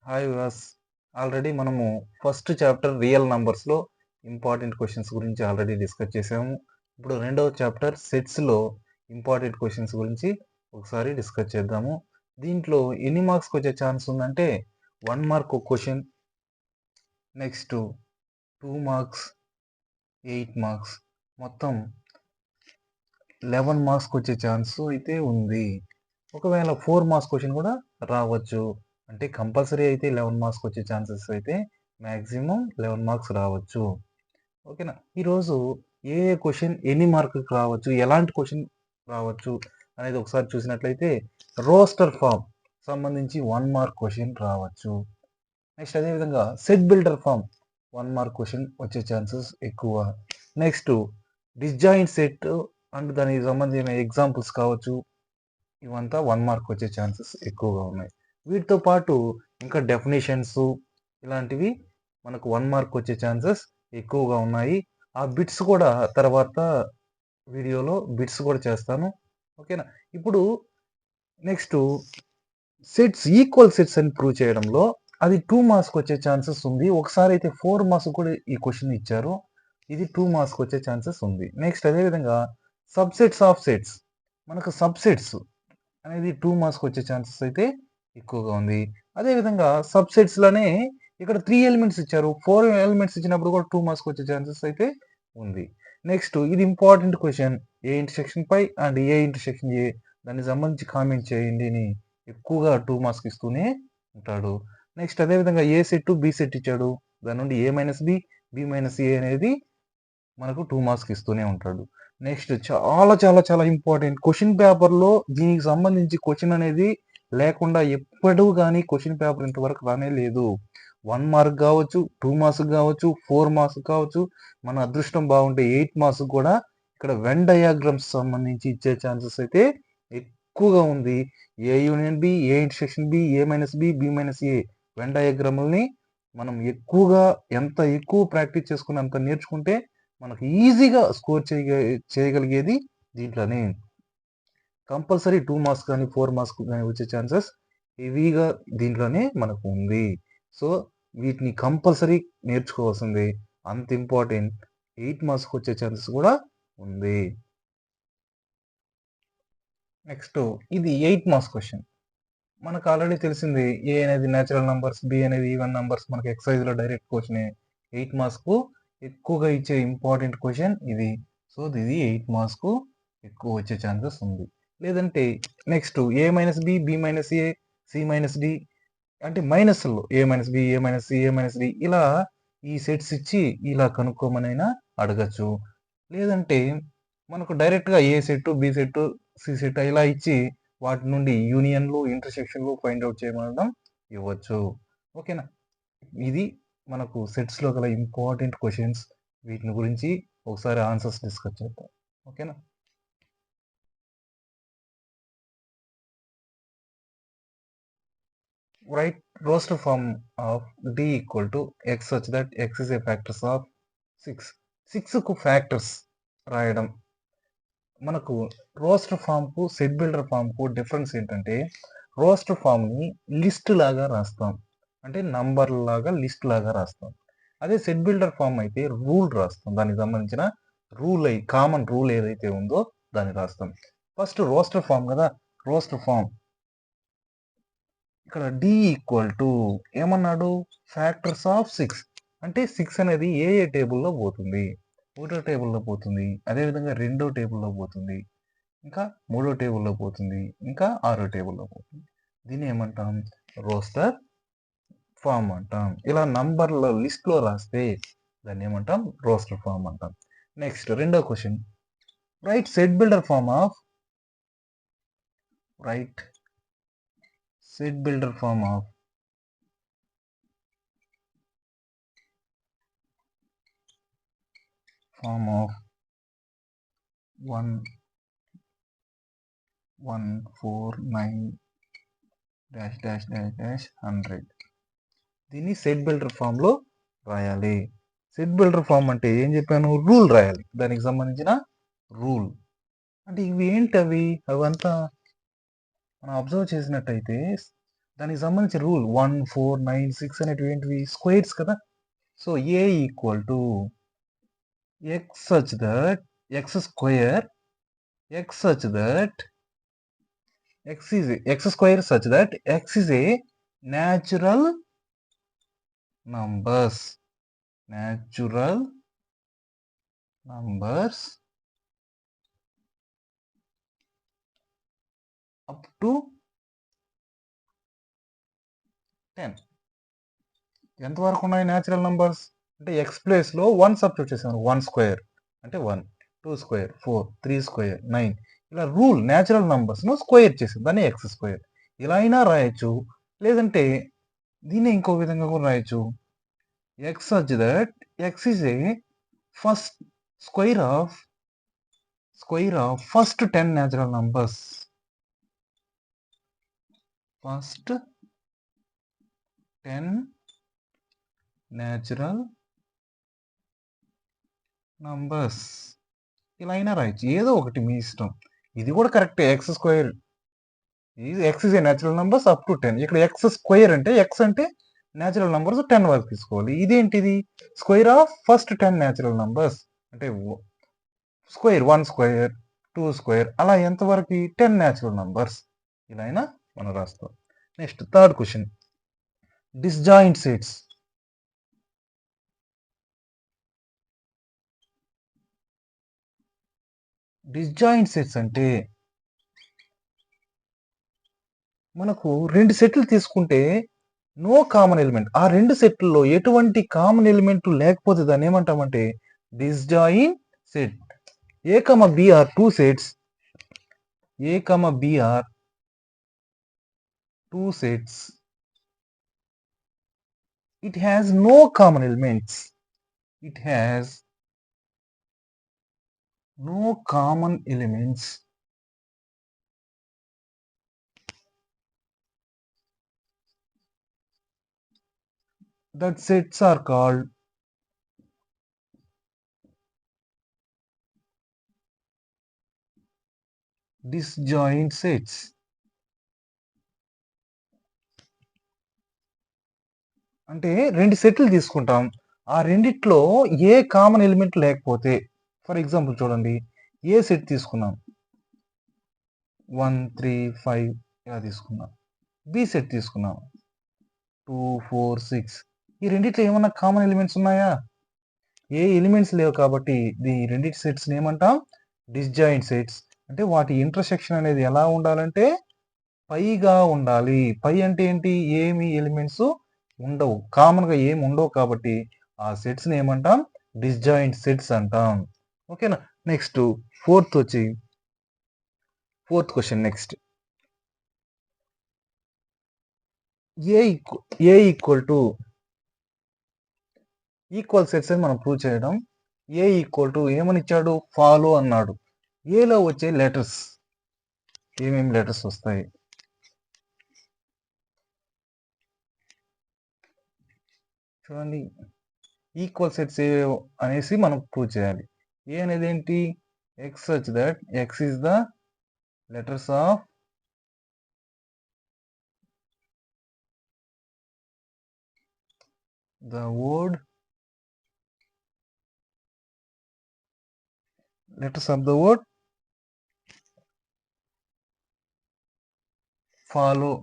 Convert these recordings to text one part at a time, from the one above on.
Hi viewers. Already మనము first chapter real నంబర్స్‌లో important questions గురించి ఆల్రెడీ డిస్కస్ చేసాము. ఇప్పుడు రెండవ చాప్టర్ సెట్స్‌లో ఇంపార్టెంట్ క్వెషన్స్ గురించి ఒకసారి డిస్కస్ చేద్దాము. దీంట్లో ఎన్ని మార్క్స్‌కి వచ్చే ఛాన్స్ ఉందంటే 1 మార్క్ ఒక క్వెషన్, నెక్స్ట్ 2 మార్క్స్, 8 మార్క్స్, మొత్తం 11 మార్క్స్‌కి వచ్చే ఛాన్స్ అయితే ఉంది. ఒకవేళ 4 మార్క్స్ క్వెషన్ కూడా రావచ్చు. అంటే కంపల్సరీ అయితే 11 మార్క్స్‌కి వచ్చే ఛాన్సెస్ అయితే మాక్సిమం 11 మార్క్స్ రావచ్చు. ఓకేనా? ఈరోజు ఏ క్వెషన్ ఎన్ని మార్కులకి రావచ్చు, ఎలాంటి క్వెషన్ రావచ్చు అనేది ఒకసారి చూసినట్లయితే రోస్టర్ ఫార్మ్ సంబంధించి 1 మార్క్ క్వెషన్ రావచ్చు. నెక్స్ట్ అదేవిధంగా set builder form 1 mark question వచ్చే ఛాన్సెస్ ఎక్కువ. నెక్స్ట్ డిస్జాయింట్ సెట్ అండ్ దానికి సంబంధించిన ఎగ్జాంపుల్స్ కావచ్చు. ఇవంతా 1 మార్క్ వచ్చే ఛాన్సెస్ ఎక్కువగా ఉన్నాయి. వీటితో పాటు ఇంకా డెఫినిషన్స్ ఇలాంటివి మనకు 1 మార్క్ వచ్చే ఛాన్సెస్ ఎక్కువగా ఉన్నాయి. ఆ బిట్స్ కూడా తర్వాత వీడియోలో బిట్స్ కూడా చేస్తాను. ఓకేనా? ఇప్పుడు నెక్స్ట్ ఈక్వల్ సెట్స్ అని ప్రూవ్ చేయడంలో అది 2 మార్క్స్‌కి వచ్చే ఛాన్సెస్ ఉంది. ఒకసారి అయితే 4 మార్క్స్ కూడా ఈ క్వెషన్ ఇచ్చారు. ఇది 2 మార్క్స్‌కి వచ్చే ఛాన్సెస్ ఉంది. నెక్స్ట్ అదేవిధంగా సబ్సెట్స్ ఆఫ్ సెట్స్, మనకు సబ్సెట్స్ అనేది 2 మార్క్స్‌కి వచ్చే ఛాన్సెస్ అయితే ఎక్కువగా ఉంది. అదేవిధంగా సబ్సెట్స్‌లోనే ఇక్కడ 3 ఎలిమెంట్స్ ఇచ్చారు. 4 ఎలిమెంట్స్ ఇచ్చినప్పుడు కూడా 2 మార్క్స్‌కి వచ్చే ఛాన్సెస్ అయితే ఉంది. నెక్స్ట్ ఇది important question. A intersection phi and A intersection A దానికి సంబంధించి కామెంట్ చేయండి అని ఎక్కువగా 2 మార్క్స్‌కి ఇస్తూనే ఉంటాడు. నెక్స్ట్ అదేవిధంగా ఏ సెట్, బి సెట్ ఇచ్చాడు. దాని నుండి ఏ minus B, B minus A అనేది మనకు 2 మార్క్స్‌కి ఇస్తూనే ఉంటాడు. నెక్స్ట్ చాలా చాలా చాలా ఇంపార్టెంట్ క్వెషన్ పేపర్‌లో దీనికి సంబంధించి క్వెషన్ అనేది లేకుండా ఎప్పుడూ గాని క్వెషన్ పేపర్ ఇంతవరకు రానే లేదు. 1 మార్క్ గావచ్చు, 2 మార్క్స్ గావచ్చు, 4 మార్క్స్ కావచ్చు, మన అదృష్టం బాగుంటే 8 మార్క్స్ కూడా ఇక్కడ వెన్ డయాగ్రామ్స్ సంబంధించి ఇచ్చే ఛాన్సెస్ అయితే ఎక్కువగా ఉంది. A union B, A intersection B, A minus B, B minus A Venn డయాగ్రాముల్ని మనం ఎక్కువగా ఎంత ఎక్కువ ప్రాక్టీస్ చేసుకుని అంత నేర్చుకుంటే మనకు ఈజీగా స్కోర్ చేయగలిగేది దీంట్లోనే. కంపల్సరీ 2 మార్క్స్ కానీ 4 మార్క్స్ కానీ వచ్చే ఛాన్సెస్ హెవీగా దీంట్లోనే మనకు ఉంది. సో వీటిని కంపల్సరీ నేర్చుకోవాల్సిందే. అంత ఇంపార్టెంట్. 8 మార్క్స్‌కి వచ్చే ఛాన్సెస్ కూడా ఉంది. నెక్స్ట్ ఇది 8 మార్క్స్ క్వెషన్. మనకు ఆల్రెడీ తెలిసింది ఏ అనేది నేచురల్ నంబర్స్, బి అనేది ఈవెన్ నంబర్స్ మనకి ఎక్సర్సైజ్‌లో డైరెక్ట్ క్వెషనే. 8 మార్క్స్‌కు ఎక్కువగా ఇచ్చే ఇంపార్టెంట్ క్వెషన్ ఇది. సో ఇది 8 మార్క్స్‌కు ఎక్కువ వచ్చే ఛాన్సెస్ ఉంది. లేదంటే next A minus B, B minus A, C minus D అంటే మైనస్‌లో ఏ minus B, A minus C, A minus D ఇలా ఈ సెట్స్ ఇచ్చి ఇలా కనుక్కోమనైనా అడగచ్చు. లేదంటే మనకు డైరెక్ట్‌గా A set, B set, C set ఇలా ఇచ్చి వాటి నుండి యూనియన్‌లు, ఇంటర్సెక్షన్‌లు ఫైండ్ ఔట్ చేయమనడం ఇవ్వచ్చు. ఓకేనా? ఇది మనకు సెట్స్‌లో గల ఇంపార్టెంట్ క్వెషన్స్. వీటిని గురించి ఒకసారి ఆన్సర్స్ డిస్కస్ చేద్దాం. ఓకేనా? Write roster form of d equal to x such that x is a factors of 6. 6కు factors రాయడం. మనకు రోస్టర్ ఫామ్‌కు, సెట్ బిల్డర్ ఫామ్‌కు డిఫరెన్స్ ఏంటంటే రోస్టర్ ఫామ్‌ని లిస్ట్ లాగా రాస్తాం. అంటే నంబర్ లాగా లిస్ట్ లాగా రాస్తాం. అదే సెట్ బిల్డర్ ఫామ్ అయితే రూల్ రాస్తాం. దానికి సంబంధించిన కామన్ రూల్ ఏదైతే ఉందో దాన్ని రాస్తాం. ఫస్ట్ రోస్టర్ ఫామ్ కదా! రోస్టర్ ఫామ్ ఇక్కడ డి ఈక్వల్ టు ఏమన్నాడు? ఫ్యాక్టర్స్ ఆఫ్ 6 అంటే 6 అనేది ఏ టేబుల్‌లో పోతుంది? ఒకటో టేబుల్‌లో పోతుంది. అదేవిధంగా రెండో టేబుల్‌లో పోతుంది. ఇంకా మూడో టేబుల్‌లో పోతుంది. ఇంకా ఆరో టేబుల్‌లో పోతుంది. దీన్ని ఏమంటాం? రోస్టర్ ఫామ్ అంటాం. ఇలా నంబర్‌ల లిస్ట్‌లో రాస్తే దాన్ని ఏమంటాం? రోస్టర్ ఫామ్ అంటాం. నెక్స్ట్ రెండో question. Write set builder form of write set builder form of 1 1 4 9 dash dash dash dash 100. దీన్ని సెట్ బిల్డర్ ఫామ్ లో రాయాలి. సెట్ బిల్డర్ ఫామ్ అంటే ఏం చెప్పాను? రూల్ రాయాలి. దానికి సంబంధించిన రూల్ అంటే ఇవి ఏంటవి? అవంతా మనం అబ్జర్వ్ చేసినట్టయితే దానికి సంబంధించిన రూల్ 1, 4, 9, 6 అనేటువంటివి స్క్వేర్స్ కదా. So A equal to X such that X square X such that X square such that X is a natural numbers up to 10. ఎంతవరకు ఉన్నాయి న్యాచురల్ నంబర్స్ అంటే ఎక్స్ ప్లేస్లో 1 సబ్స్టిట్యూట్ చేశాను. 1 స్క్వేర్ అంటే 1, 2 స్క్వేర్ 4, 3 స్క్వేర్ 9. ఇలా rule natural నంబర్స్ను square చేసింది, దాన్ని X square. ఇలా అయినా రాయొచ్చు, లేదంటే దీన్ని ఇంకో విధంగా కూడా రాయొచ్చు. X such that X is a first square of first 10 natural numbers. First 10 natural numbers. ఇలా అయినా రాయొచ్చు, ఏదో ఒకటి మీ ఇష్టం. ఇది కూడా కరెక్టే. X square X is a natural numbers up to 10. ఇక్కడ ఎక్స్ స్క్వేర్ అంటే ఎక్స్ అంటే న్యాచురల్ నంబర్స్ 10 వరకు తీసుకోవాలి. ఇదేంటిది square of first 10 natural numbers అంటే స్క్వేర్ 1 స్క్వేర్ 2 స్క్వేర్ అలా ఎంతవరకు 10 న్యాచురల్ నంబర్స్. ఇలా అయినా మనం రాస్తాం. Next third question, disjoint sets. Disjoint sets అంటే మనకు 2 సెట్లు తీసుకుంటే నో కామన్ ఎలిమెంట్, ఆ 2 సెట్లలో ఎటువంటి కామన్ ఎలిమెంట్ లేకపోతే దాన్ని ఏమంటామంటే disjoint set. A comma B are 2 sets, A comma B are 2 sets, it has no common elements, it has no common elements, that sets are called disjoint sets. అంటే 2 సెట్లు తీసుకుంటాం, ఆ రెండిట్లో ఏ కామన్ ఎలిమెంట్ లేకపోతే, for example చూడండి, ఏ set తీసుకున్నాం 1, 3, 5 ఇలా తీసుకున్నాం. బి సెట్ తీసుకున్నాం 2, 4, 6. ఈ రెండిట్లో ఏమన్నా కామన్ ఎలిమెంట్స్ ఉన్నాయా? ఏ ఎలిమెంట్స్ లేవు కాబట్టి ఈ రెండింటి సెట్స్ ఏమంటాం డిస్జాయింట్ సెట్స్. అంటే వాటి ఇంటర్సెక్షన్ అనేది ఎలా ఉండాలంటే పైగా ఉండాలి. పై అంటే ఏంటి, ఏమి ఎలిమెంట్స్ ఉండవు, కామన్ గా ఏమి ఉండవు కాబట్టి ఆ సెట్స్ ని ఏమంటాం డిస్జాయింట్ సెట్స్ అంటాం. ఓకేనా. Next fourth question. Next A equal to equal sets అని మనం ప్రూవ్ చేయడం. ఏ ఈక్వల్ టు ఏమని ఇచ్చాడు, ఫాలో అన్నాడు. ఏలో వచ్చే లెటర్స్ ఏమేమి లెటర్స్ వస్తాయి చూడండి. ఈక్వల్ సెట్స్ ఏ అనేసి మనం ప్రూవ్ చేయాలి. ఏ అనేది ఏంటి, X such that X is the letters of the word, letters of the word follow.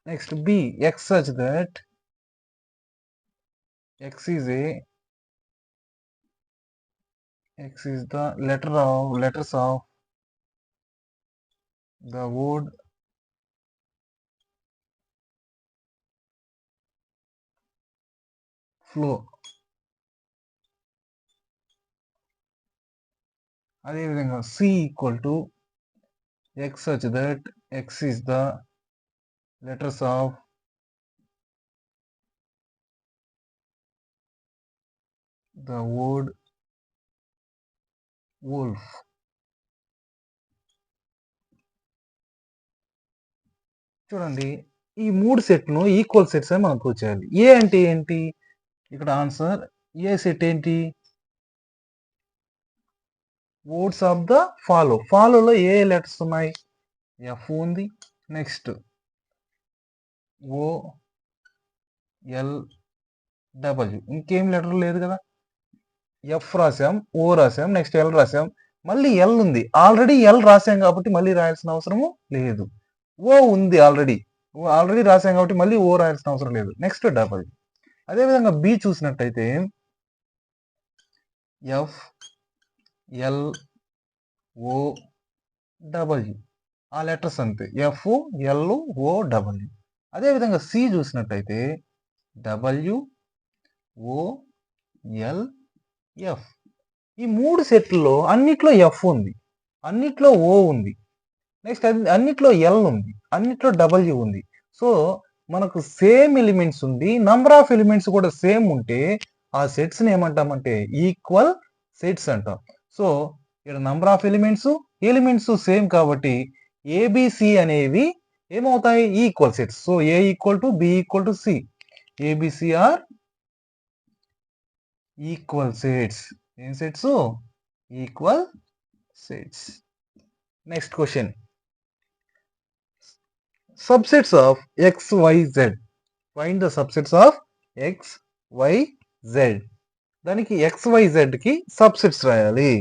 Next B, x such that x is the letters of the word flow. అదే విధంగా C equal to x such that x is the letters of the word wolf. చూడండి, ఈ 3 సెట్ను equal sets అని మనం prove చేయాలి. ఏ అంటే ఏంటి, ఇక్కడ ఆన్సర్ ఏ సెట్ ఏంటి వర్డ్స్ ఆఫ్ ద ఫాలోలో ఏ లెటర్స్ ఉన్నాయి? ఎఫ్ ఉంది, నెక్స్ట్ ఓ, ఎల్, డబ్ల్యూ, ఇంకేం లెటర్ లేదు కదా. ఎఫ్ రాసాం, ఓ రాసాం, నెక్స్ట్ ఎల్ రాసాం, మళ్ళీ ఎల్ ఉంది. ఆల్రెడీ ఎల్ రాసాం కాబట్టి మళ్ళీ రాయాల్సిన అవసరము లేదు. ఓ ఉంది ఆల్రెడీ రాసాం కాబట్టి మళ్ళీ ఓ రాయాల్సిన అవసరం లేదు. Next W. అదేవిధంగా బి చూసినట్టయితే ఎఫ్, ఎల్, ఓ, డబ్ల్యూ, ఆ లెటర్స్ అంతే. ఎఫ్, ఎల్, ఓ, డబ్ల్యూ. అదేవిధంగా సి చూసినట్టయితే డబ్ల్యూ, ఓ, ఎల్, ఎఫ్. ఈ 3 సెట్లలో అన్నిట్లో ఎఫ్ ఉంది, అన్నిట్లో ఓ ఉంది, నెక్స్ట్ అన్నిట్లో ఎల్ ఉంది, అన్నిట్లో డబ్ల్యూ ఉంది. సో మనకు సేమ్ ఎలిమెంట్స్ ఉంది, నంబర్ ఆఫ్ ఎలిమెంట్స్ కూడా సేమ్ ఉంటే ఆ సెట్స్ ని ఏమంటామంటే ఈక్వల్ సెట్స్ అంటాం. సో ఇక్కడ నంబర్ ఆఫ్ ఎలిమెంట్స్ సేమ్ కాబట్టి ఏబిసి అనేవి ఏమవుతాయి? Equal sets. So A equal to B equal to C. ABC are equal sets. ఏం sets? Equal sets. Next question, subsets of x, y, z. Find the subsets of x, y, z. దానికి x, y, z కి subsets రాయాలి.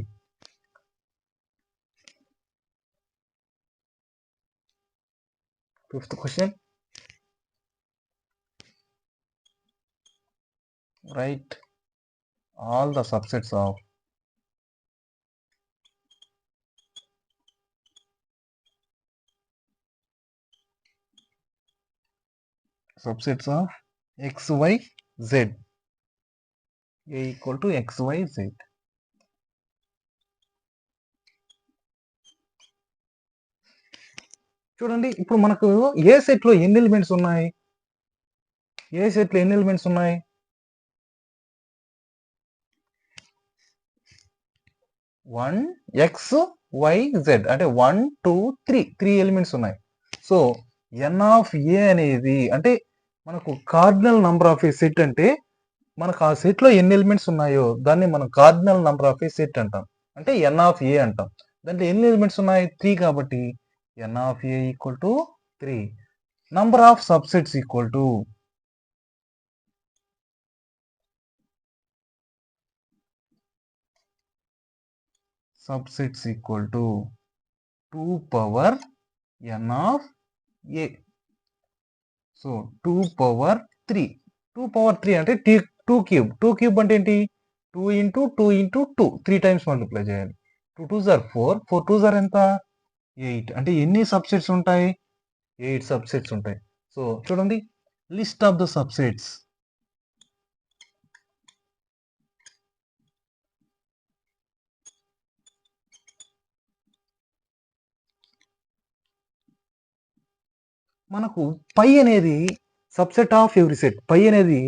Fifth question, write all the subsets of x, y, z. a equal to x, y, z. చూడండి, ఇప్పుడు మనకు ఏ set లో ఎన్ని elements ఉన్నాయి? 1 x, y, z అంటే 1 2 3 ఎలిమెంట్స్ ఉన్నాయి. సో ఎన్ ఆఫ్ ఏ అనేది అంటే మనకు cardinal number of A set అంటే మనకు ఆ సెట్ లో ఎన్ని ఎలిమెంట్స్ ఉన్నాయో దాన్ని మనం cardinal number of A set అంటాం, అంటే ఎన్ ఆఫ్ ఏ అంటాం. దాంట్లో ఎన్ని ఎలిమెంట్స్ ఉన్నాయి? 3 కాబట్టి N of A equal to 3. Number of subsets equal to subsets equal to 2 power n of a. So 2 power 3. 2 power 3 అంటే 2 క్యూబ్. 2 క్యూబ్ అంటే ఏంటి? 2 ఇంటూ 2 ఇంటూ 2 3 టైమ్స్ మల్టిప్లై చేయాలి. 2 2s are 4, 4 2s are ఎంత? 8. అంటే ఎన్ని subsets ఉంటాయి? 8 subsets ఉంటాయి. So చూడండి, లిస్ట్ ఆఫ్ ద సబ్సెట్స్. మనకు పై అనేది సబ్సెట్ ఆఫ్ ఎవ్రీ సెట్. పై అనేది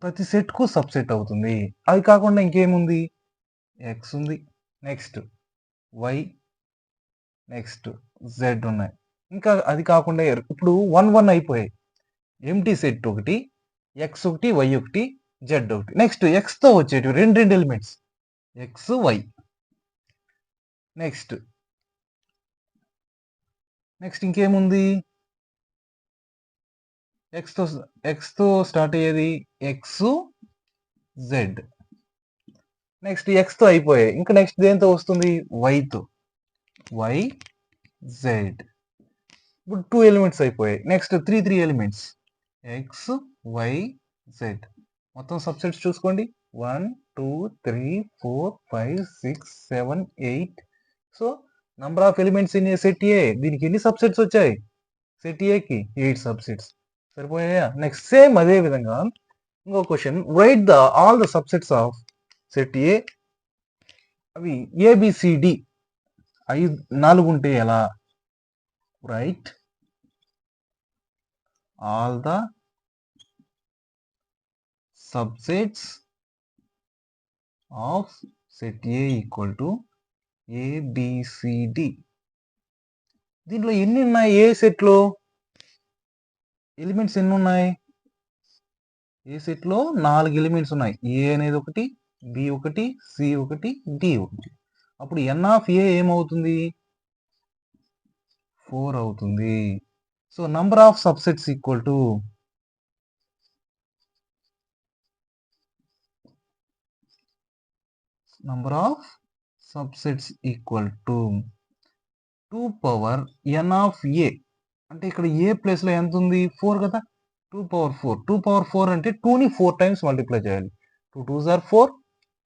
ప్రతి సెట్ కు సబ్సెట్ అవుతుంది. అది కాకుండా ఇంకేముంది? ఎక్స్ ఉంది, నెక్స్ట్ వై, నెక్స్ట్ జెడ్ ఉన్నాయి. ఇంకా అది కాకుండా ఇప్పుడు 1 1 అయిపోయాయి. ఎంటీ సెట్ ఒకటి, ఎక్స్ ఒకటి, వై ఒకటి, జెడ్ ఒకటి. నెక్స్ట్ ఎక్స్ తో వచ్చేటివి రెండు ఎలిమెంట్స్, ఎక్స్, వై. నెక్స్ట్ ఇంకేముంది? ఎక్స్ తో స్టార్ట్ అయ్యేది ఎక్స్, జెడ్. నెక్స్ట్ ఎక్స్ తో అయిపోయాయి. ఇంకా నెక్స్ట్ దేంతో వస్తుంది? వైతో, వై, జెడ్. ఇప్పుడు 2 ఎలిమెంట్స్ అయిపోయాయి. Next 3 elements, X, Y, Z. మొత్తం సబ్సెట్స్ చూసుకోండి, 1 2 3 4 5 6 7 8. So number of elements in set A. దీనికి ఎన్ని సబ్సెట్స్ వచ్చాయి? సెట్ ఏకి 8 సబ్సెట్స్. సరిపోయాయా? నెక్స్ట్ సేమ్ అదే విధంగా ఇంకో question, write the all the subsets of set A. అవి ఏబిసిడి 4 ఉంటే ఎలా? Write all the subsets of set A equal to ABCD. దీంట్లో ఎన్ని ఉన్నాయి? ఏ సెట్ లో ఎలిమెంట్స్ ఎన్ని ఉన్నాయి? ఏ సెట్ లో 4 ఎలిమెంట్స్ ఉన్నాయి. ఏ అనేది ఒకటి, బి ఒకటి, సి ఒకటి, డి ఒకటి. అప్పుడు ఎన్ ఆఫ్ ఏ ఏమవుతుంది? 4 అవుతుంది. So number of subsets equal to number of subsets equal to 2 power n of a. అంటే ఇక్కడ ఏ ప్లేస్ లో ఎంత ఉంది? 4 కదా. 2 power 4. 2 power 4 అంటే 2 ని 4 టైమ్స్ మల్టిప్లై చేయాలి. 2 2s are 4,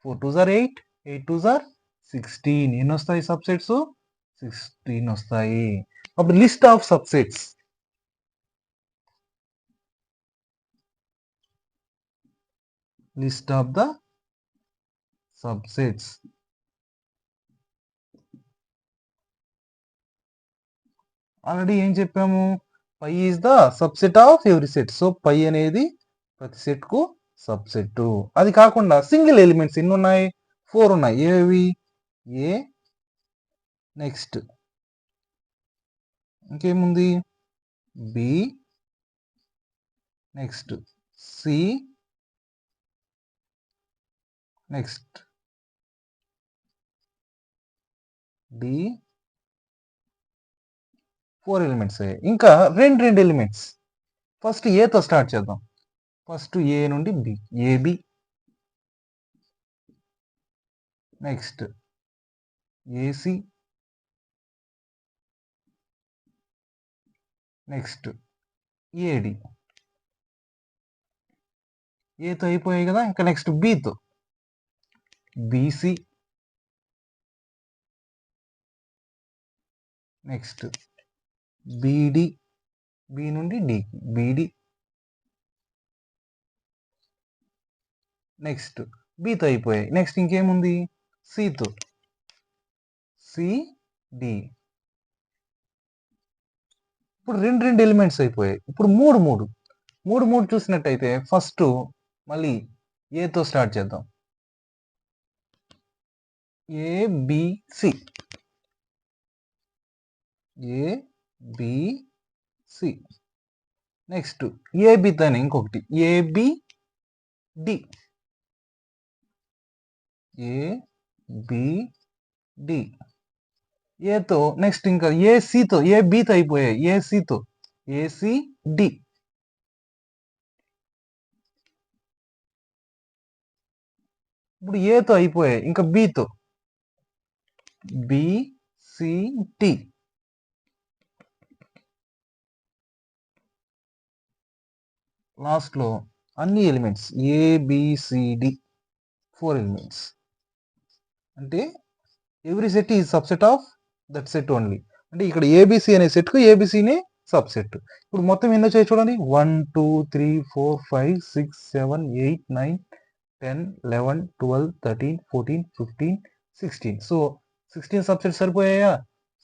4 2s are 8, 8 2s are 16. ఎన్ని వస్తాయి సబ్సెట్స్? 16 వస్తాయి. అప్పుడు list of subsets. List of the subsets. Already ఏం చెప్పాము? Phi is the subset of every set. So phi అనేది ప్రతి సెట్ కు సబ్సెట్. అది కాకుండా సింగిల్ ఎలిమెంట్స్ ఎన్ని ఉన్నాయి? 4 ఉన్నాయి. ఏవి? ఏ, నెక్స్ట్ ఇంకేముంది? B, next C, next D. 4 elements. ఇంకా రెండు ఎలిమెంట్స్. ఫస్ట్ ఏతో స్టార్ట్ చేద్దాం. ఫస్ట్ ఏ నుండి B, AB, next AC, next AD. ఏతో అయిపోయాయి కదా. ఇంకా నెక్స్ట్ బితో బీసీ, నెక్స్ట్ బీడి, బి నుండి డికి బీడి, నెక్స్ట్ బితో అయిపోయాయి. నెక్స్ట్ ఇంకేముంది? సితో సిడి. ఇప్పుడు రెండు ఎలిమెంట్స్ అయిపోయాయి. ఇప్పుడు మూడు చూసినట్టయితే ఫస్ట్ మళ్ళీ ఏతో స్టార్ట్ చేద్దాం. ABC, ABC. నెక్స్ట్ ఏబితోనే ఇంకొకటి ఏబిడి, ఏబిడి. ఏతో నెక్స్ట్ ఇంకా ఏసీతో, ఏబితో అయిపోయాయి. ఏసీతో ఏసిడి. ఇప్పుడు ఏతో అయిపోయాయి. ఇంకా బితో బిసిటి. లాస్ట్ లో అన్ని ఎలిమెంట్స్ ఏబిసిడి 4 ఎలిమెంట్స్. అంటే every set is subset of that set only. అంటే ఇక్కడ ఏబిసి అనే సెట్ కు ఏబిసినే సబ్సెట్. ఇప్పుడు మొత్తం ఎన్నో చేయి చూడండి. 1 2 3 4 5 6 7 8 9 10 11 12 13 14 15 16. So 16 subsets సరిపోయాయా?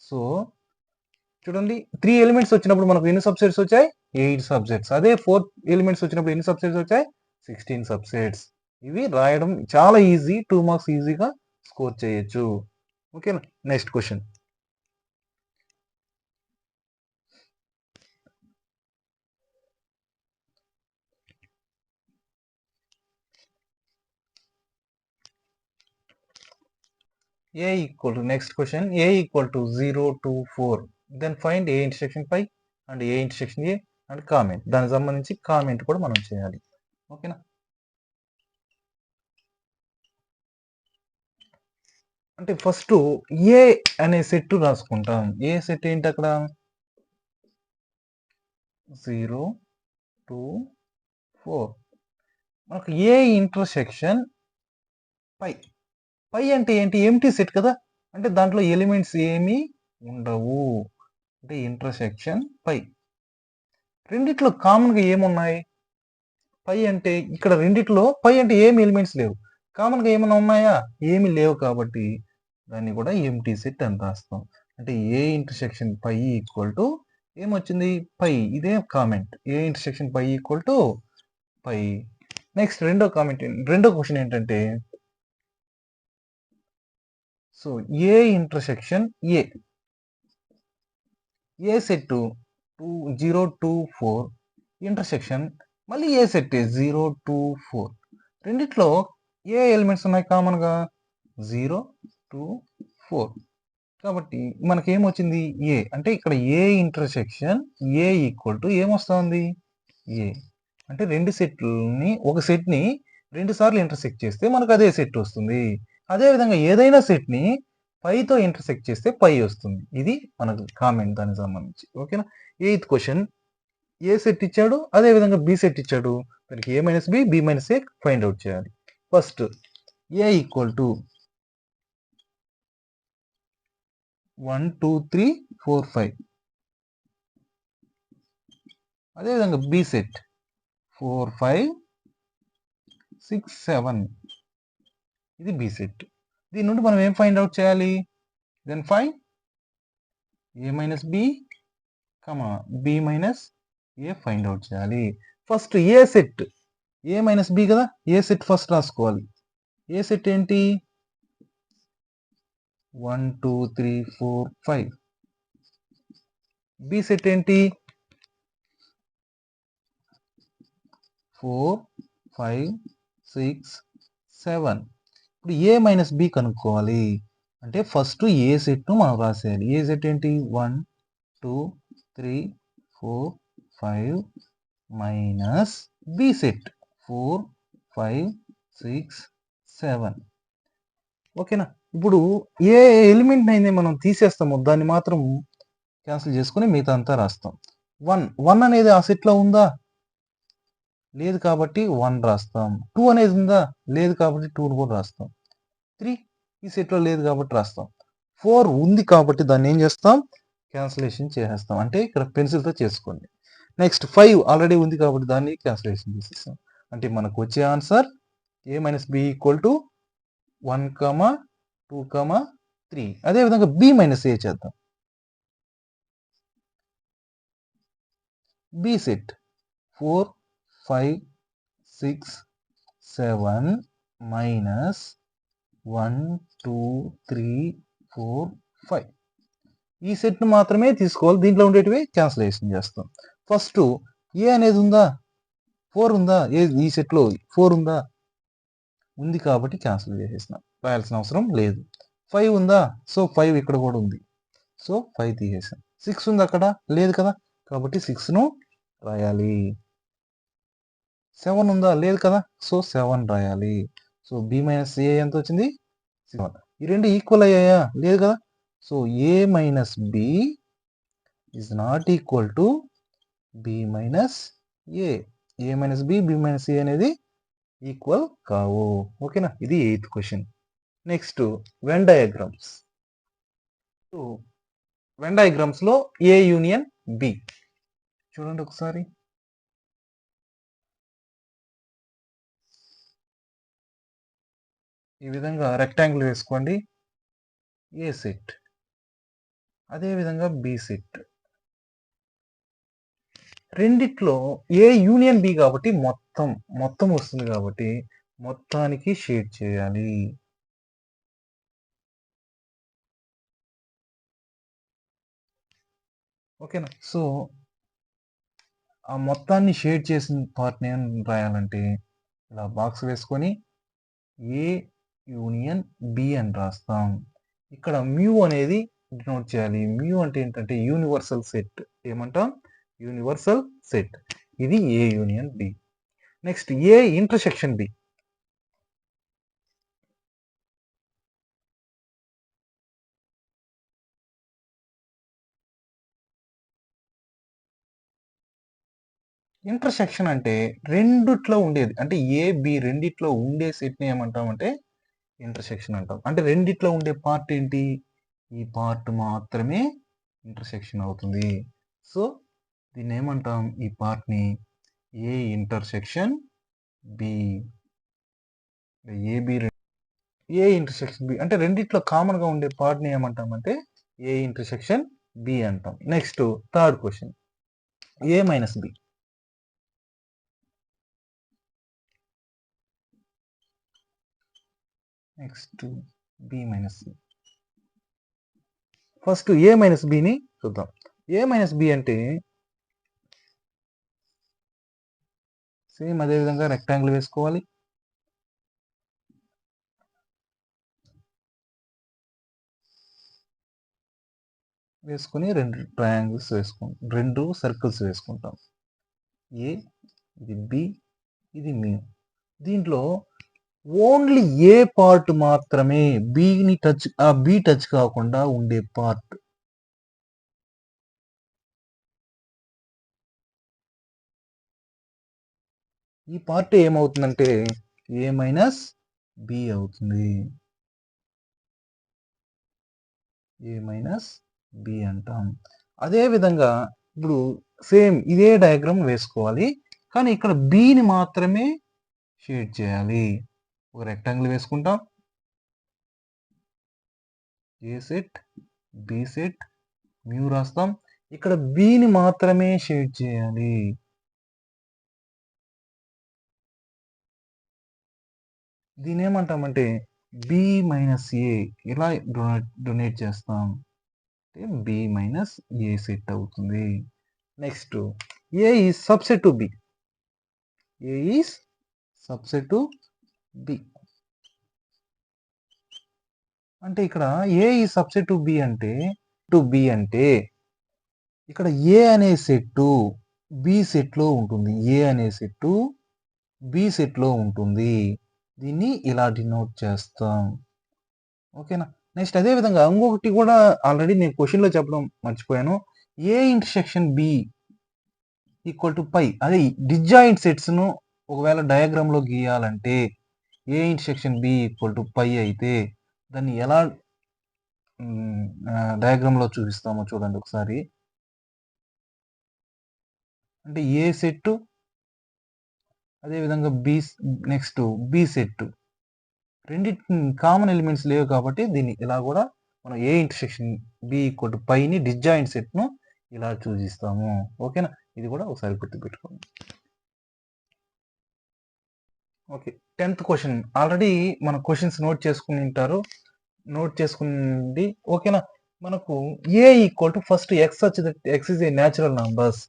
సో చూడండి, 3 ఎలిమెంట్స్ వచ్చినప్పుడు మనకు ఎన్ని సబ్సెట్స్ వచ్చాయి? 8 సబ్సెట్స్. అదే 4 ఎలిమెంట్స్ వచ్చినప్పుడు ఎన్ని సబ్సెట్స్ వచ్చాయి? 16 సబ్సెట్స్. ఇవి రాయడం చాలా ఈజీ. 2 మార్క్స్ ఈజీగా స్కోర్ చేయొచ్చు. ఓకేనా? Next question. A equal to, next question, A equal to 0 to 4. Then find A intersection pi and A intersection A and comment. దానికి సంబంధించి కామెంట్ కూడా మనం చేయాలి. ఓకేనా? అంటే ఫస్ట్ ఏ అనే సెట్ రాసుకుంటాం. ఏ సెట్ ఏంటి అక్కడ? 0 2 4. మనకు ఏ ఇంటర్సెక్షన్ పై. పై అంటే ఏంటి? ఎంటీ సెట్ కదా. అంటే దాంట్లో ఎలిమెంట్స్ ఏమీ ఉండవు. అంటే ఇంటర్సెక్షన్ పై. రెండిట్లో కామన్ గా ఏమున్నాయి? పై అంటే ఇక్కడ రెండిట్లో పై అంటే ఏమి ఎలిమెంట్స్ లేవు. కామన్ గా ఏమైనా ఉన్నాయా? ఏమి లేవు. కాబట్టి దాన్ని కూడా ఎంటీ సెట్ అని రాస్తాం. అంటే A intersection phi equal to ఏమొచ్చింది? పై. ఇదే comment. A intersection phi equal to phi. Next రెండో క్వశ్చన్ ఏంటంటే, so A intersection A. A set 0 2 4 intersection మళ్ళీ ఏ సెట్ 0 2 4. రెండిట్లో ఏ ఎలిమెంట్స్ ఉన్నాయి కామన్గా? 0, 2, 4. కాబట్టి మనకేమొచ్చింది? ఏ. అంటే ఇక్కడ ఏ ఇంటర్సెక్షన్ ఏ ఈక్వల్ టు ఏమొస్తుంది? ఏ. అంటే రెండు సెట్లని ఒక సెట్ని 2 సార్లు ఇంటర్సెక్ట్ చేస్తే మనకు అదే సెట్ వస్తుంది. అదేవిధంగా ఏదైనా సెట్ని పైతో ఇంటర్సెక్ట్ చేస్తే పై వస్తుంది. ఇది మనకు కామెంట్ దానికి సంబంధించి. ఓకేనా? 8th క్వశ్చన్ ఏ సెట్ ఇచ్చాడు, అదేవిధంగా బి సెట్ ఇచ్చాడు. దానికి ఏ మైనస్ బి, బి మైనస్ ఏ ఫైండ్ అవుట్ చేయాలి. First A equal to 1, 2, 3, 4, 5. అదేవిధంగా బి సెట్ 4, 5, 6, 7. ఇది బి సెట్. దీని నుండి మనం ఏం ఫైండ్ అవుట్ చేయాలి? Then find a minus B, B minus A find out చేయాలి. First A set A minus B కదా, ఏ సెట్ ఫస్ట్ రాసుకోవాలి. ఏ సెట్ ఏంటి? 1, 2, 3, 4, 5. బి సెట్ ఏంటి? 4, 5, 6, 7. ఇప్పుడు ఏ మైనస్ బి కనుక్కోవాలి అంటే ఫస్ట్ ఏ సెట్ను మనం రాసేయాలి. ఏ సెట్ ఏంటి? 1, 2, 3, 4, 5 మైనస్ బి సెట్ 4, 5, 6, 7. ఓకేనా? ఇప్పుడు ఏ ఎలిమెంట్ అయితే మనం తీసేస్తామో దాన్ని మాత్రం క్యాన్సిల్ చేసుకుని మిగతా అంతా రాస్తాం. 1 అనేది ఆ సెట్లో ఉందా? లేదు కాబట్టి 1 రాస్తాం. 2 అనేది ఉందా? లేదు కాబట్టి 2 కూడా రాస్తాం. 3 ఈ సెట్లో లేదు కాబట్టి రాస్తాం. 4 ఉంది కాబట్టి దాన్ని ఏం చేస్తాం? క్యాన్సిలేషన్ చేసేస్తాం. అంటే ఇక్కడ పెన్సిల్తో చేసుకోండి. నెక్స్ట్ 5 ఆల్రెడీ ఉంది కాబట్టి దాన్ని క్యాన్సిలేషన్ చేసేస్తాం. అంటే మనకు వచ్చే answer A minus B equal to 1, 2, 3. అదేవిధంగా బి మైనస్ ఏ చేద్దాం. B set 4, 5, 6, 7 minus 1, 2, 3, 4, 5. ఈ సెట్ను మాత్రమే తీసుకోవాలి. దీంట్లో ఉండేటివి క్యాన్సిలేషన్ చేస్తాం. ఫస్ట్ ఏ అనేది ఉందా? 4 ఉందా? ఈ సెట్లో 4 ఉందా? ఉంది కాబట్టి క్యాన్సిల్ చేసేసినాం. రాయాల్సిన అవసరం లేదు. 5 ఉందా? సో 5 ఇక్కడ కూడా ఉంది. సో 5 తీసేసాం. 6 ఉంది అక్కడ? లేదు కదా, కాబట్టి 6ను రాయాలి. 7 ఉందా? లేదు కదా, సో 7 రాయాలి. సో బి మైనస్ ఏ ఎంత వచ్చింది? 7. ఈ రెండు ఈక్వల్ అయ్యాయా? లేదు కదా, so A minus B is not equal to B minus A. A minus B, B minus A అనేది ఈక్వల్ కావు. ఓకేనా? ఇది 8th question. Next Venn diagrams. Venn diagrams లో ఏ యూనియన్ బి చూడండి ఒకసారి. ఈ విధంగా రెక్టాంగిల్ వేసుకోండి. ఏ సెట్, అదే విధంగా బి సెట్. రెండిట్లో ఏ యూనియన్ బి కాబట్టి మొత్తం వస్తుంది కాబట్టి మొత్తానికి షేడ్ చేయాలి. ఓకేనా? సో ఆ మొత్తాన్ని షేడ్ చేసిన పార్ట్ని ఏం రాయాలంటే ఇలా బాక్స్ వేసుకొని ఏ యూనియన్ బి అని రాస్తాం. ఇక్కడ మ్యూ అనేది డినోట్ చేయాలి. మ్యూ అంటే ఏంటంటే యూనివర్సల్ సెట్. ఏమంటాం? Universal set. ఇది A union B. Next A intersection B. Intersection అంటే రెండిట్లో ఉండేది, అంటే ఏ బి రెండిట్లో ఉండే సెట్ని ఏమంటామంటే ఇంటర్సెక్షన్ అంటాం. అంటే రెండిట్లో ఉండే పార్ట్ ఏంటి? ఈ పార్ట్ మాత్రమే ఇంటర్సెక్షన్ అవుతుంది. సో దీన్ని ఏమంటాం? ఈ పార్ట్ని A intersection B. A intersection B అంటే రెండిట్లో కామన్గా ఉండే పార్ట్ని ఏమంటామంటే ఏ ఇంటర్సెక్షన్ బి అంటాం. Next third question A minus B. Next B minus C. First A minus బిని చూద్దాం. ఏ మైనస్ బి అంటే సేమ్ అదే విధంగా రెక్టాంగిల్ వేసుకోవాలి. వేసుకొని 2 ట్రయాంగిల్స్ వేసుకుంటాం. 2 సర్కిల్స్ వేసుకుంటాం. ఏ, ఇది బి, ఇది మీ. దీంట్లో ఓన్లీ ఏ పార్ట్ మాత్రమే బి టచ్ కాకుండా ఉండే పార్ట్. ఈ పార్ట్ ఏమవుతుందంటే ఏ మైనస్ బి అవుతుంది. ఏ మైనస్ బి అంటాం. అదే విధంగా ఇప్పుడు సేమ్ ఇదే డయాగ్రామ్ వేసుకోవాలి, కానీ ఇక్కడ బిని మాత్రమే షేడ్ చేయాలి. ఒక రెక్టాంగిల్ వేసుకుంటాం. ఏ సెట్, బి సెట్, మ్యూ రాస్తాం. ఇక్కడ బిని మాత్రమే షేడ్ చేయాలి. దీని ఏమంటామంటే బి మైనస్ ఏ ఇలా డొనేట్ చేస్తాం. బి మైనస్ ఏ సెట్ అవుతుంది. Next A is subset to be. A is subset to be అంటే ఇక్కడ ఏ ఈజ్ సబ్సెట్ టు బి అంటే ఇక్కడ ఏ అనే సెట్ బి సెట్ లో ఉంటుంది. ఏ అనే సెట్ బి సెట్ లో ఉంటుంది. దీన్ని ఇలా డినోట్ చేస్తాం. ఓకేనా. నెక్స్ట్ అదే విధంగా ఇంకొకటి కూడా ఆల్రెడీ నేను క్వశ్చన్ లో చెప్పడం మర్చిపోయాను. A intersection B equal to phi. అదే డిజాయింట్ సెట్స్ ను ఒకవేళ డయాగ్రామ్ లో గీయాలంటే A intersection B equal to phi అయితే దాన్ని ఎలా డయాగ్రామ్ లో చూపిస్తామో చూడండి ఒకసారి. అంటే ఏ సెట్ అదేవిధంగా బి, నెక్స్ట్ బి సెట్ రెండింటి కామన్ ఎలిమెంట్స్ లేవు కాబట్టి దీన్ని ఇలా కూడా మనం A intersection B equal to పైని డిజాయింట్ సెట్ ను ఇలా చూపిస్తాము. ఓకేనా. ఇది కూడా ఒకసారి గుర్తుపెట్టుకోండి. ఓకే, 10th క్వశ్చన్ ఆల్రెడీ మన క్వశ్చన్స్ నోట్ చేసుకుని ఉంటారు. నోట్ చేసుకుంది ఓకేనా. మనకు A equal to first X వచ్చేది. X is a natural numbers.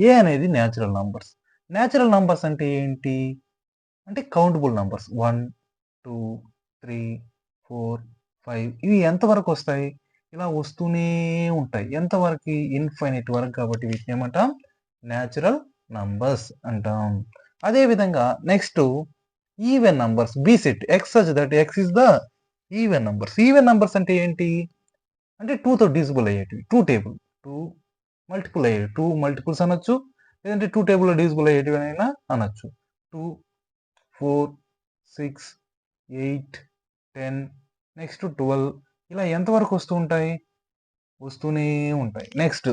A అనేది న్యాచురల్ నంబర్స్. న్యాచురల్ నంబర్స్ అంటే ఏంటి అంటే కౌంటబుల్ నంబర్స్. 1, 2, 3, 4, 5 ఇవి ఎంతవరకు వస్తాయి? ఇలా వస్తూనే ఉంటాయి. ఎంతవరకు? ఇన్ఫైనైట్ వరకు. కాబట్టి వీటిని ఏమంటాం? న్యాచురల్ నంబర్స్ అంటాం. అదే విధంగా next even numbers. B set X such that X is the even numbers. Even numbers అంటే ఏంటి అంటే 2తో డివిజిబుల్ అయ్యేటివి. 2 టేబుల్ 2 మల్టిపుల్ అయ్యేవి. 2 మల్టిపుల్స్ అనొచ్చు, లేదంటే 2 టేబుల్లో డివిజిబుల్ అయ్యేటివి అయినా అనొచ్చు. 2, 4, 6, 8, 10 నెక్స్ట్ 12 ఇలా ఎంతవరకు వస్తూ ఉంటాయి? వస్తూనే ఉంటాయి. నెక్స్ట్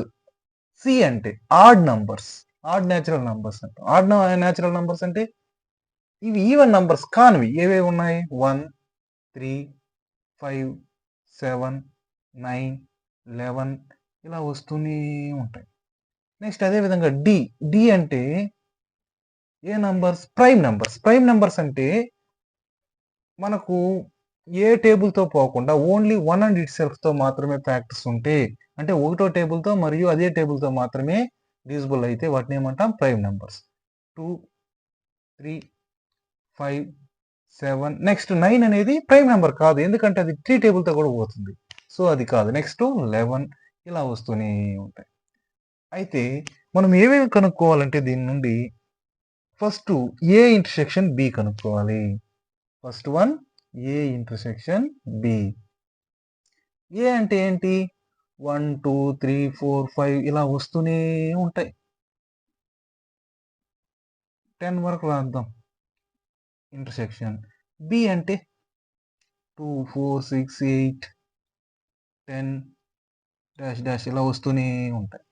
సి అంటే add numbers. Add natural numbers అంటాం. ఆడ్ న్యాచురల్ నంబర్స్ అంటే ఇవి ఈవెన్ నంబర్స్ కానివి ఏవేవి ఉన్నాయి? 1, 3, 5, 7, 9, 11 ఇలా వస్తూనే ఉంటాయి. నెక్స్ట్ అదే విధంగా డి అంటే ఏ numbers? Prime numbers. Prime numbers అంటే మనకు ఏ టేబుల్తో పోకుండా ఓన్లీ 1 అండ్ ఇట్ సెల్ఫ్ తో మాత్రమే ఫ్యాక్టర్స్ ఉంటే, అంటే ఒకటో టేబుల్తో మరియు అదే టేబుల్తో మాత్రమే డివిజిబుల్ అయితే వాటిని ఏమంటాం? Prime numbers. 2, 3, 5, 7 నెక్స్ట్ 9 అనేది ప్రైమ్ నెంబర్ కాదు, ఎందుకంటే అది 3 టేబుల్తో కూడా పోతుంది. సో అది కాదు. నెక్స్ట్ 11 ఇలా వస్తూనే ఉంటాయి. అయితే మనం ఏమేమి కనుక్కోవాలంటే దీని నుండి ఫస్ట్ ఏ ఇంటర్సెక్షన్ బి కనుక్కోవాలి. First one A intersection B. A అంటే ఏంటి? 1, 2, 3, 4, 5 ఇలా వస్తూనే ఉంటాయి. 10 వరకు రాద్దాం ఇంటర్సెక్షన్. బి అంటే 2, 4, 6, 8, 10 డాష్ డాష్ ఇలా వస్తూనే ఉంటాయి.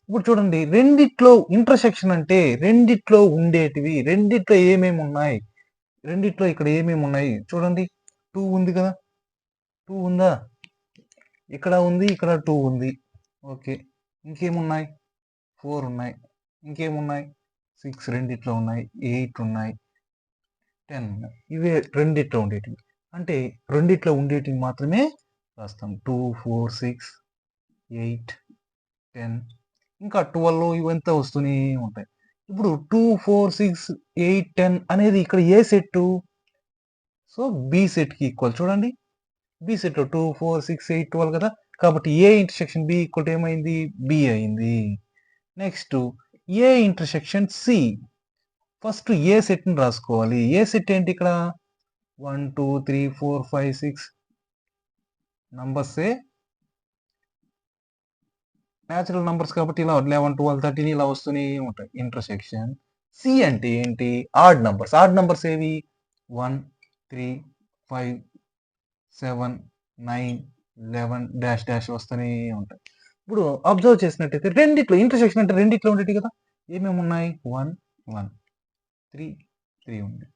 ఇప్పుడు చూడండి, రెండిట్లో ఇంటర్సెక్షన్ అంటే రెండిట్లో ఉండేటివి, రెండిట్లో ఏమేమి ఉన్నాయి, రెండిట్లో ఇక్కడ ఏమేమి ఉన్నాయి చూడండి. 2 ఉంది కదా, 2 ఉందా? ఇక్కడ ఉంది, ఇక్కడ 2 ఉంది. ఓకే, ఇంకేమున్నాయి? 4 ఉన్నాయి. ఇంకేమున్నాయి? 6 రెండిట్లో ఉన్నాయి. 8 ఉన్నాయి. 10 ఉన్నాయి. ఇవే రెండిట్లో ఉండేటివి. అంటే రెండిట్లో ఉండేటివి మాత్రమే రాస్తాం. 2, 4, 6, 8, 10 ఇంకా 12 ఇవంతా వస్తూనే ఉంటాయి. ఇప్పుడు 2, 4, 6, 8, 10 అనేది ఇక్కడ A set? So B set కి ఈక్వల్. చూడండి, బి సెట్ లో 2, 4, 6, 8, 12 కదా. కాబట్టి A intersection B equal to ఏమైంది? బి అయింది. Next A intersection C. First A సెట్ని రాసుకోవాలి. ఏ సెట్ ఏంటి ఇక్కడ? 1 2 3 4 5 6 నంబర్సే, న్యాచురల్ నంబర్స్ కాబట్టి ఇలా 11 12 13 ఇలా వస్తూనే ఉంటాయి. ఇంటర్సెక్షన్ సి అంటే ఏంటి? Add numbers. ఆడ్ నంబర్స్ ఏవి? 1 3 5 7 9 11 డాష్ డాష్ వస్తూనే ఉంటాయి. ఇప్పుడు అబ్జర్వ్ చేసినట్టయితే రెండిట్లో ఇంటర్సెక్షన్ అంటే రెండిట్లో ఉండేవి కదా. ఏమేమి ఉన్నాయి? 1 1 3 3 ఉంది,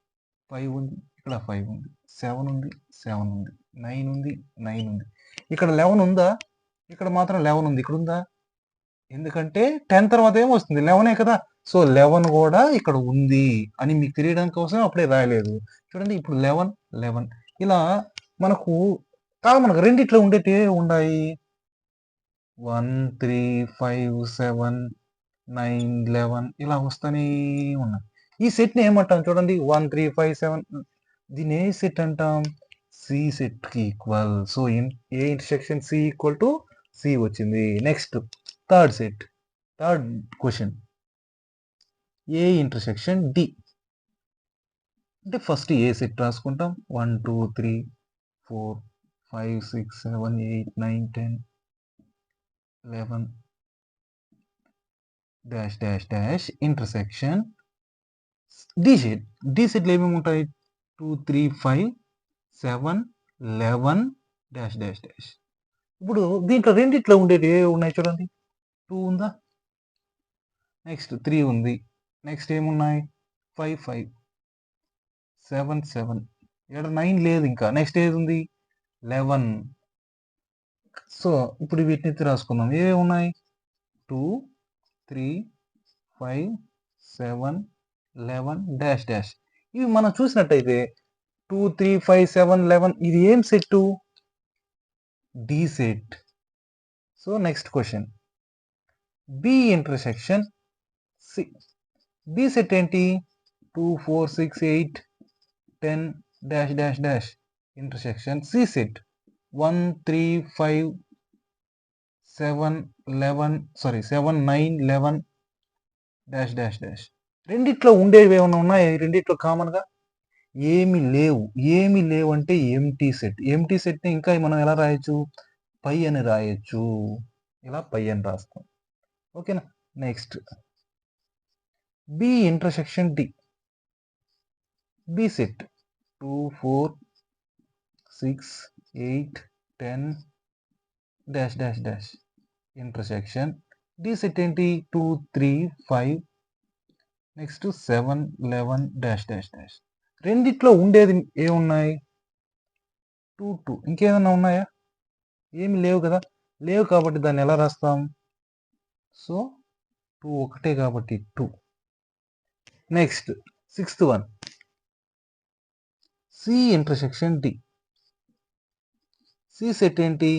5 ఉంది, ఇక్కడ 5 ఉంది, 7 ఉంది, 7 ఉంది, 9 ఉంది, 9 ఉంది. ఇక్కడ 11 ఉందా? ఇక్కడ మాత్రం 11 ఉంది. ఇక్కడ ఉందా? ఎందుకంటే 10 తర్వాత ఏమొస్తుంది? 11 కదా. సో 11 కూడా ఇక్కడ ఉంది అని మీకు తెలియడం కోసం అప్పుడే రాయలేదు. చూడండి ఇప్పుడు 11 11 ఇలా మనకు కామన్‌గా రెండిట్లో ఉండేటి ఉన్నాయి. 1 3 5 7 9 11 ఇలా వస్తూనే ఉన్నాయి. ఈ సెట్‌ని ఏమంటాం చూడండి 1 3 5 7 దీన్ని ఏ సెట్ అంటాం? సి సెట్‌కి equal. So A intersection C equal to C వచ్చింది. Next third set, third question A intersection D. అంటే ఫస్ట్ ఏ సెట్ రాసుకుంటాం. 1 2 3 4 5 6 7 8 9 10 11 dash dash dash intersection D set. D సెట్లు ఏమేమి ఉంటాయి? 2 3 5 7 11 డాష్ డాష్ డాష్. ఇప్పుడు దీంట్లో రెండిట్లో ఉండేవి ఏ ఉన్నాయి చూడండి. 2 ఉందా? నెక్స్ట్ 3 ఉంది. నెక్స్ట్ ఏమున్నాయి? 5 5 7 7 ఇక్కడ 9 లేదు ఇంకా. నెక్స్ట్ ఏది ఉంది? 11. సో ఇప్పుడు వీటిని ఎత్తి రాసుకుందాం. ఏవి ఉన్నాయి? 2 3 5 7 11 డాష్ డాష్. ఇవి మనం చూసినట్టయితే 2 3 5 7 11 ఇది ఏం సెట్? D set. So next question B intersection C. B set ఏంటి? 2 4 6 8 10 dash dash dash intersection C set 1 3 5 7 11 sorry 7 9 11 dash dash dash. రెండిట్లో ఉండేవి ఏమైనా ఉన్నాయి? రెండిట్లో కామన్గా ఏమి లేవు. ఏమి లేవు అంటే ఎంటీ సెట్. ఎంటీ సెట్ని ఇంకా మనం ఎలా రాయొచ్చు? పై అని రాయొచ్చు. ఇలా పై అని రాస్తాం. ఓకేనా. Next B intersection D. B set 2 4 6 8 10 dash dash dash intersection D set ఏంటి? 2 3 5 నెక్స్ట్ 7 11 డాష్ డాష్ డాష్. రెండిట్లో ఉండేది ఏమున్నాయి? 2 2. ఇంకేదన్నా ఉన్నాయా? ఏమి లేవు కదా. లేవు కాబట్టి దాన్ని ఎలా రాస్తాం? సో 2 ఒకటే కాబట్టి 2. Next sixth one C intersection D. C set ఏంటి?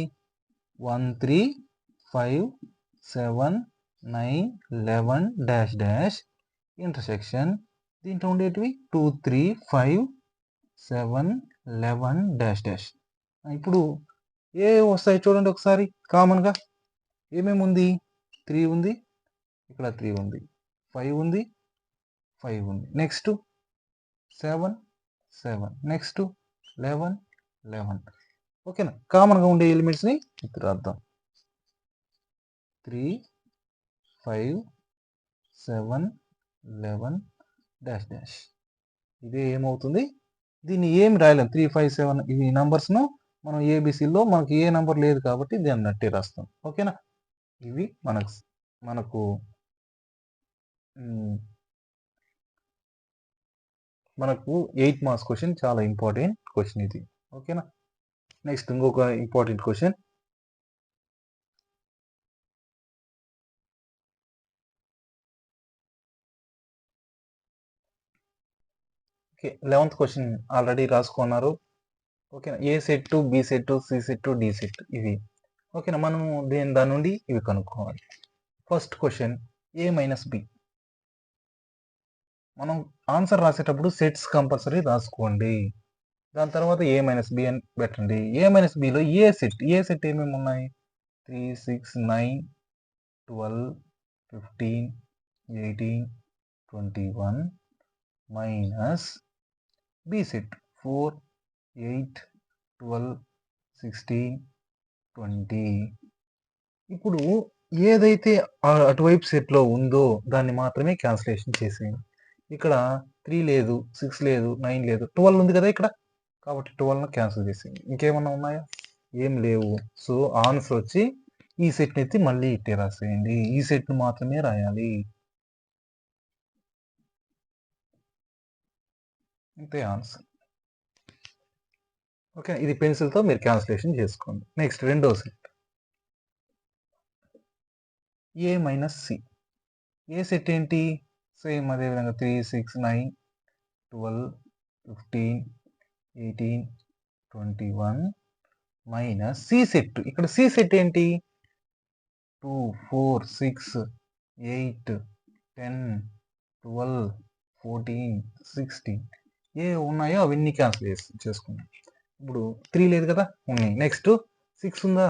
1 3 5 7 9 11 డాష్ డాష్ ఇంటర్సెక్షన్ దీంట్లో ఉండేటివి 2 3 5 7 11 డాష్ డాష్. ఇప్పుడు ఏ వస్తాయి చూడండి ఒకసారి కామన్గా. ఏమేమి ఉంది? 3 ఉంది, ఇక్కడ 3 ఉంది, 5 ఉంది, 5 ఉంది, నెక్స్ట్ 7 7, నెక్స్ట్ 11 11. ఓకేనా. కామన్గా ఉండే ఎలిమెంట్స్ని ఇప్పుడు రాద్దాం. 3 5 7 11 డాష్ డాష్. ఇదే ఏమవుతుంది? దీన్ని ఏమి రాయలేం. 3 5 7 ఈ నంబర్స్ను మనం ఏబిసిలో మనకి ఏ నంబర్ లేదు కాబట్టి దాన్ని నట్టే రాస్తాం. ఓకేనా. ఇవి మనకు మనకు 8 మార్క్స్ క్వశ్చన్. చాలా ఇంపార్టెంట్ క్వశ్చన్ ఇది. ఓకేనా. నెక్స్ట్ ఇంకొక important question. Okay, 11th question already రాసుకున్నారు. ఓకేనా. A set, B set, C set, D set ఇవి. ఓకేనా. మనము దాని నుండి ఇవి కనుక్కోవాలి. First question A minus B. మనం ఆన్సర్ రాసేటప్పుడు సెట్స్ కంపల్సరీ రాసుకోండి. దాని తర్వాత ఏ మైనస్ బి అని పెట్టండి. ఏ మైనస్ బిలో ఏ సెట్ ఏమేమి ఉన్నాయి? 3, 6, 9, 12, 15, 18, 21 minus B set 4, 8, 12, 16, 20. ఇప్పుడు ఏదైతే అటువైపు సెట్లో ఉందో దాన్ని మాత్రమే క్యాన్సిలేషన్ చేసేయండి. ఇక్కడ 3 లేదు, 6 లేదు, 9 లేదు, 12 ఉంది కదా ఇక్కడ, కాబట్టి 12ను క్యాన్సిల్ చేసేయండి. ఇంకేమన్నా ఉన్నాయా? ఏం లేవు. సో ఆన్సర్ వచ్చి ఈ సెట్ని ఎత్తి మళ్ళీ ఇట్టే రాసేయండి. ఈ సెట్ను మాత్రమే రాయాలి. అంతే ఆన్సర్. ఓకే, ఇది పెన్సిల్తో మీరు క్యాన్సిలేషన్ చేసుకోండి. నెక్స్ట్ రెండో సెట్ ఏ మైనస్ సి. ఏ సెట్ ఏంటి? సేమ్ అదేవిధంగా 3, 6, 9, 12, 15, 18, 21 మైనస్ సి సెట్. ఇక్కడ సి సెట్ ఏంటి? 2, 4, 6, 8, 10, 12, 14, 16 ఏ ఉన్నాయో అవన్నీ క్యాన్సిల్ చేసుకున్నాం. ఇప్పుడు 3 లేదు కదా, ఉన్నాయి. నెక్స్ట్ 6 ఉందా?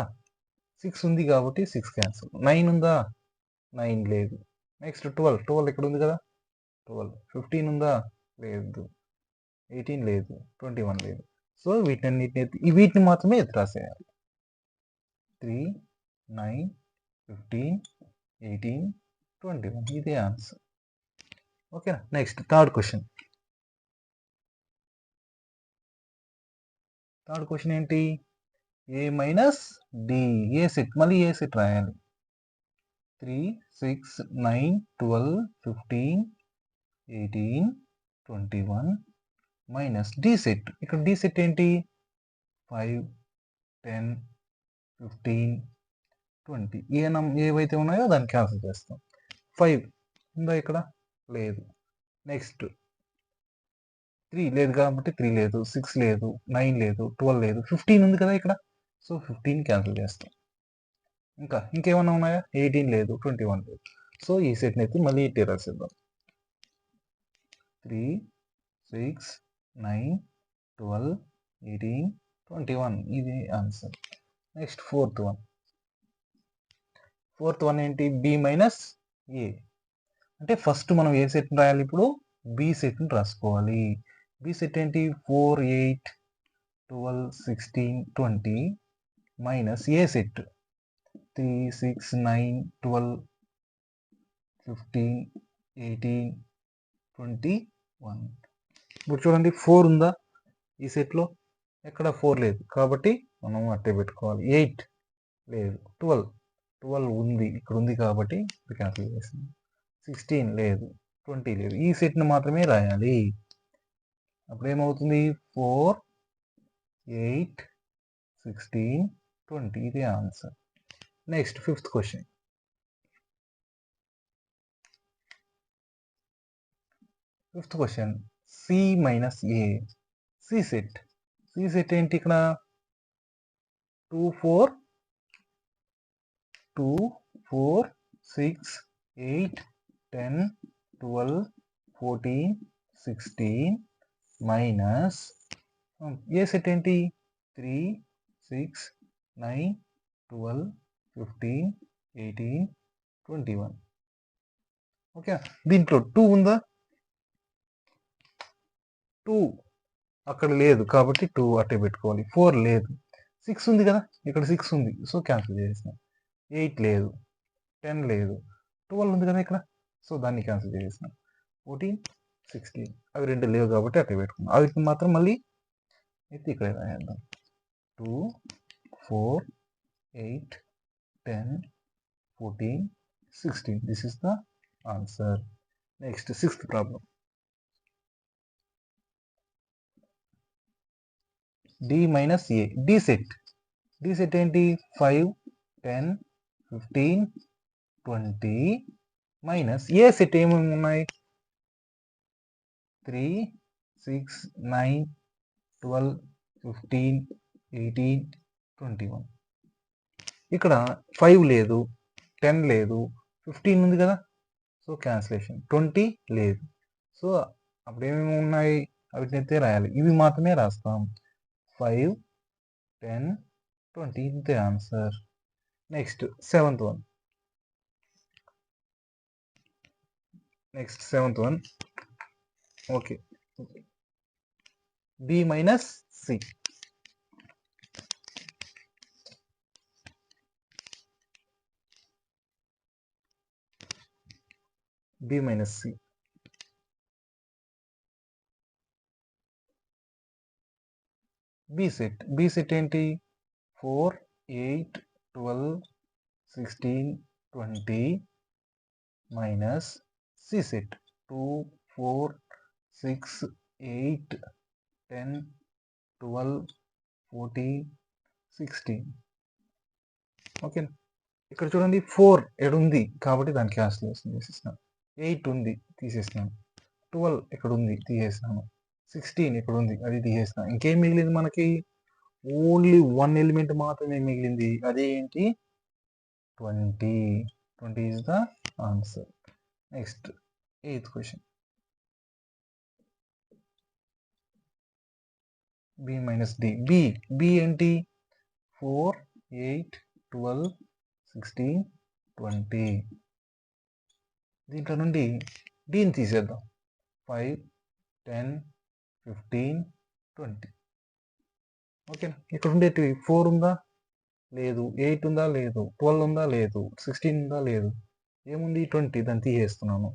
6 ఉంది కాబట్టి 6 క్యాన్సిల్. 9 ఉందా? 9 లేదు. నెక్స్ట్ 12 ఇక్కడ ఉంది కదా, 12. 15 ఉందా? లేదు. 18 లేదు. 21 లేదు. సో వీటిని మాత్రమే ఎత్తి రాసేయాలి. 3, 9, 15, 18, 21 ఇదే ఆన్సర్. ఓకేనా? Next third question. Third question ఏంటి? ఏ మైనస్ డి. ఏ సెట్, మళ్ళీ ఏ సెట్ రాయాలి. 3, 6, 9, 12, 15, 18, 21 మైనస్ డి సెట్. ఇక్కడ డి సెట్ ఏంటి? 5, 10, 15, 20 ఏవైతే ఉన్నాయో దాన్ని క్యాన్సిల్ చేస్తాం. 5 ఉందా ఇక్కడ? లేదు. నెక్స్ట్ 3 లేదు కాబట్టి 3 లేదు, 6 లేదు, 9 లేదు, 12 లేదు, 15 ఉంది కదా ఇక్కడ, సో 15 క్యాన్సిల్ చేస్తాం. ఇంకేమన్నా ఉన్నాయా? 18 లేదు, 21 లేదు. సో ఈ సెట్ని అయితే మళ్ళీ ఇట్టే రాసేద్దాం. 3, 6, 9, 12, 18, 21 ఇది ఆన్సర్. నెక్స్ట్ ఫోర్త్ వన్ ఏంటి? బి మైనస్ ఏ. అంటే ఫస్ట్ మనం ఏ సెట్ని రాయాలి? ఇప్పుడు బి సెట్ని రాసుకోవాలి. బి సెట్ ఏంటి? 4, 8, 12, 16, 20 మైనస్ ఏ సెట్ 3, 6, 9, 12, 15, 18, 21. ఇప్పుడు చూడండి 4 ఉందా ఈ సెట్లో? ఎక్కడ 4 లేదు కాబట్టి మనం అట్టే పెట్టుకోవాలి. 8 లేదు, 12 ఉంది, ఇక్కడ ఉంది కాబట్టి క్యాన్సిల్ చేసింది. 16 లేదు, 20 లేదు. ఈ సెట్ని మాత్రమే రాయాలి. అప్పుడు ఏమవుతుంది? 4, 8, 16, 20 ఇదే answer. Next fifth question. C minus A. C set ఏంటి ఇక్కడ? 2, 4, 6, 8, 10, 12, 14, 16 మైనస్ ఏ సెట్ ఏంటి? 3, 6, 9, 12, 15, 18, 21. ఓకే, దీంట్లో 2 ఉందా? 2 అక్కడ లేదు కాబట్టి 2 అట్టే పెట్టుకోవాలి. 4 లేదు. 6 ఉంది కదా, ఇక్కడ 6 ఉంది, సో క్యాన్సిల్ చేసేసాం. 8 లేదు, 10 లేదు, 12 ఉంది కదా ఇక్కడ, సో దాన్ని క్యాన్సిల్ చేసేసాం. 14, 16 అవి రెండు లేవు కాబట్టి అట్టే పెట్టుకున్నాం. అవి మాత్రం మళ్ళీ ఎత్తి ఇక్కడ రాసేద్దాం. 2, 4, 8, 10, 14, 16 this is the answer. Next sixth problem. D minus A. D set ఏంటి? 5, 10, 15, 20 మైనస్ ఏ సెట్ ఏమేమి ఉన్నాయి? 3, 6, 9, 12, 15, 18, 21. ఇక్కడ 5 లేదు, 10 లేదు, 15 ఉంది కదా, సో క్యాన్సిలేషన్. 20 లేదు, సో అప్పుడు ఏమేమి ఉన్నాయి అవిటినైతే రాయాలి. ఇవి మాత్రమే రాస్తాం. 5, 10, 20 ఇంతే answer. Next seventh one. Okay. B minus C. B minus C. B set ఏంటి? 4, 8, 12, 16, 20 మైనస్ సి సెట్ 2, 4, 6, 8, 10, 12, 14, 16. ఓకే. ఇక్కడ చూడండి 4 ఎడుంది కాబట్టి దాన్ని క్యాన్సిలేషన్ చేసేసినాను. 8 ఉంది తీసేసినాను. 12 ఇక్కడ ఉంది తీసేసినాను. 16 ఇక్కడ ఉంది అది తీసేసినాను. ఇంకేం మిగిలింది మనకి? ఓన్లీ 1 ఎలిమెంట్ మాత్రమే మిగిలింది. అదేంటి? 20. 20 is the answer. Next 8th question. B minus D. B ఏంటి? 4, 8, 12, 16, 20. దీంట్లో నుండి డీని తీసేద్దాం. 5, 10, 15, 20. ఓకేనా? ఇక్కడ ఉండేటివి 4 ఉందా? లేదు. 8 ఉందా? లేదు. 12 ఉందా? లేదు. 16 ఉందా? లేదు. ఏముంది? 20. దాన్ని తీసేస్తున్నాను.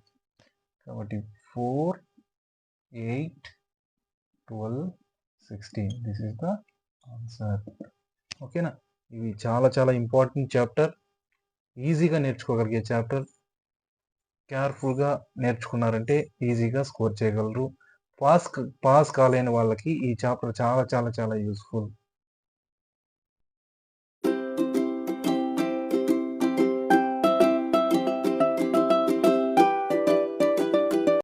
కాబట్టి 4, 8, 12, 16. This is the answer. ఓకేనా? ఇవి చాలా చాలా ఇంపార్టెంట్ చాప్టర్. ఈజీగా నేర్చుకోగలిగే చాప్టర్. కేర్ఫుల్గా నేర్చుకున్నారంటే ఈజీగా స్కోర్ చేయగలరు. పాస్ కాలేని వాళ్ళకి ఈ చాప్టర్ చాలా చాలా చాలా యూస్ఫుల్.